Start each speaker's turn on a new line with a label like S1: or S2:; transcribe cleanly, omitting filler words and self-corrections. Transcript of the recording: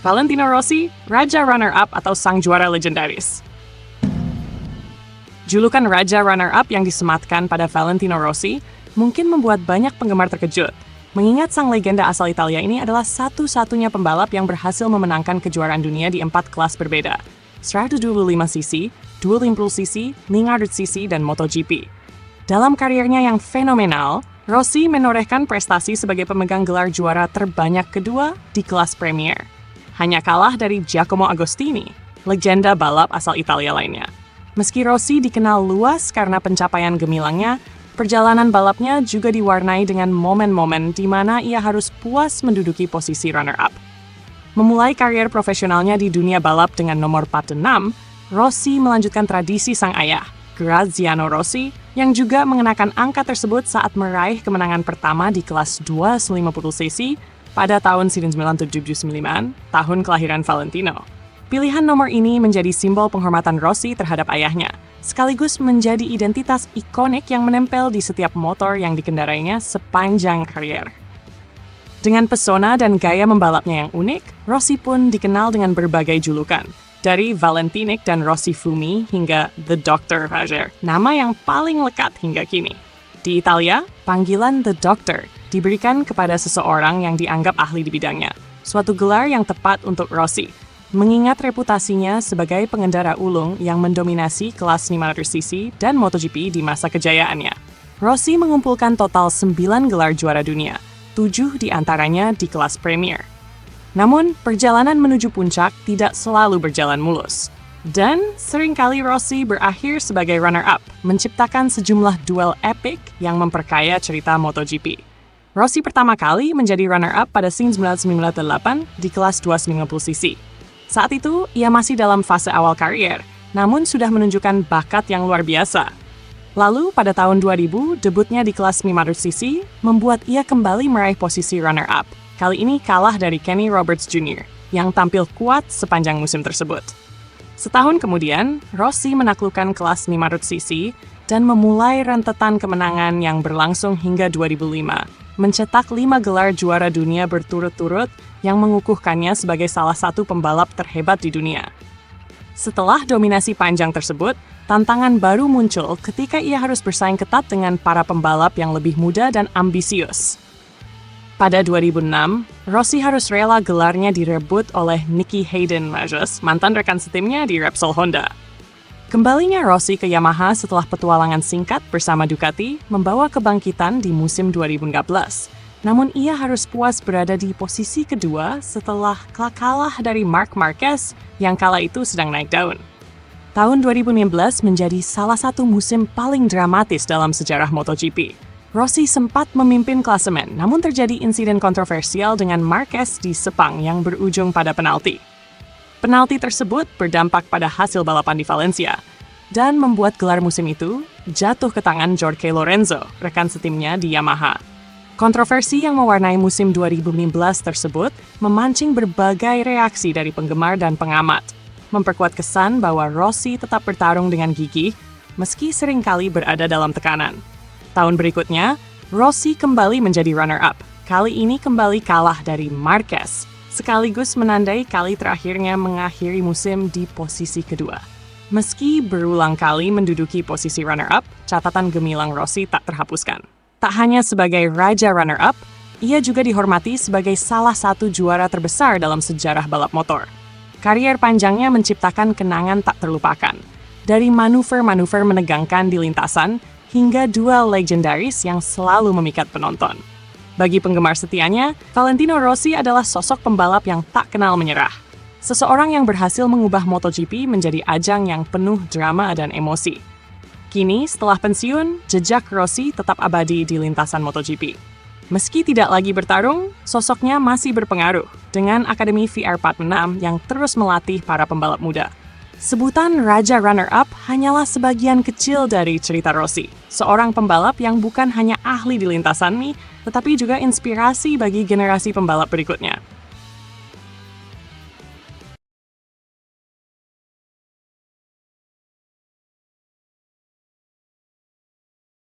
S1: Valentino Rossi, Raja Runner-Up atau Sang Juara Legendaris. Julukan Raja Runner-Up yang disematkan pada Valentino Rossi mungkin membuat banyak penggemar terkejut, mengingat sang legenda asal Italia ini adalah satu-satunya pembalap yang berhasil memenangkan kejuaraan dunia di 4 kelas berbeda, 125cc, 250cc, 500cc, dan MotoGP. Dalam karirnya yang fenomenal, Rossi menorehkan prestasi sebagai pemegang gelar juara terbanyak kedua di kelas Premier. Hanya kalah dari Giacomo Agostini, legenda balap asal Italia lainnya. Meski Rossi dikenal luas karena pencapaian gemilangnya, perjalanan balapnya juga diwarnai dengan momen-momen di mana ia harus puas menduduki posisi runner-up. Memulai karier profesionalnya di dunia balap dengan nomor 46, Rossi melanjutkan tradisi sang ayah, Graziano Rossi, yang juga mengenakan angka tersebut saat meraih kemenangan pertama di kelas 250cc pada tahun 1979, tahun kelahiran Valentino. Pilihan nomor ini menjadi simbol penghormatan Rossi terhadap ayahnya, sekaligus menjadi identitas ikonik yang menempel di setiap motor yang dikendarainya sepanjang karier. Dengan pesona dan gaya membalapnya yang unik, Rossi pun dikenal dengan berbagai julukan, dari Valentinic dan Rossi Fumi hingga The Doctor Roger, nama yang paling lekat hingga kini. Di Italia, panggilan The Doctor diberikan kepada seseorang yang dianggap ahli di bidangnya, suatu gelar yang tepat untuk Rossi, mengingat reputasinya sebagai pengendara ulung yang mendominasi kelas 500cc dan MotoGP di masa kejayaannya. Rossi mengumpulkan total 9 gelar juara dunia, 7 diantaranya di kelas Premier. Namun, perjalanan menuju puncak tidak selalu berjalan mulus. Dan seringkali Rossi berakhir sebagai runner-up, menciptakan sejumlah duel epik yang memperkaya cerita MotoGP. Rossi pertama kali menjadi runner-up pada 1998 di kelas 250cc. Saat itu, ia masih dalam fase awal karier, namun sudah menunjukkan bakat yang luar biasa. Lalu, pada tahun 2000, debutnya di kelas 500cc membuat ia kembali meraih posisi runner-up. Kali ini kalah dari Kenny Roberts Jr., yang tampil kuat sepanjang musim tersebut. Setahun kemudian, Rossi menaklukkan kelas 500cc dan memulai rentetan kemenangan yang berlangsung hingga 2005, mencetak 5 gelar juara dunia berturut-turut yang mengukuhkannya sebagai salah satu pembalap terhebat di dunia. Setelah dominasi panjang tersebut, tantangan baru muncul ketika ia harus bersaing ketat dengan para pembalap yang lebih muda dan ambisius. Pada 2006, Rossi harus rela gelarnya direbut oleh Nicky Hayden Mages, mantan rekan setimnya di Repsol Honda. Kembalinya Rossi ke Yamaha setelah petualangan singkat bersama Ducati membawa kebangkitan di musim 2013. Namun ia harus puas berada di posisi kedua setelah kalah dari Marc Marquez yang kala itu sedang naik daun. Tahun 2016 menjadi salah satu musim paling dramatis dalam sejarah MotoGP. Rossi sempat memimpin klasemen, namun terjadi insiden kontroversial dengan Marquez di Sepang yang berujung pada penalti. Penalti tersebut berdampak pada hasil balapan di Valencia dan membuat gelar musim itu jatuh ke tangan Jorge Lorenzo, rekan setimnya di Yamaha. Kontroversi yang mewarnai musim 2015 tersebut memancing berbagai reaksi dari penggemar dan pengamat, memperkuat kesan bahwa Rossi tetap bertarung dengan gigih meski seringkali berada dalam tekanan. Tahun berikutnya, Rossi kembali menjadi runner-up, kali ini kembali kalah dari Marquez, sekaligus menandai kali terakhirnya mengakhiri musim di posisi kedua. Meski berulang kali menduduki posisi runner-up, catatan gemilang Rossi tak terhapuskan. Tak hanya sebagai raja runner-up, ia juga dihormati sebagai salah satu juara terbesar dalam sejarah balap motor. Karier panjangnya menciptakan kenangan tak terlupakan, dari manuver-manuver menegangkan di lintasan hingga duel legendaris yang selalu memikat penonton. Bagi penggemar setianya, Valentino Rossi adalah sosok pembalap yang tak kenal menyerah. Seseorang yang berhasil mengubah MotoGP menjadi ajang yang penuh drama dan emosi. Kini, setelah pensiun, jejak Rossi tetap abadi di lintasan MotoGP. Meski tidak lagi bertarung, sosoknya masih berpengaruh dengan Akademi VR46 yang terus melatih para pembalap muda. Sebutan Raja Runner-Up hanyalah sebagian kecil dari cerita Rossi, seorang pembalap yang bukan hanya ahli di lintasan tetapi juga inspirasi bagi generasi pembalap berikutnya.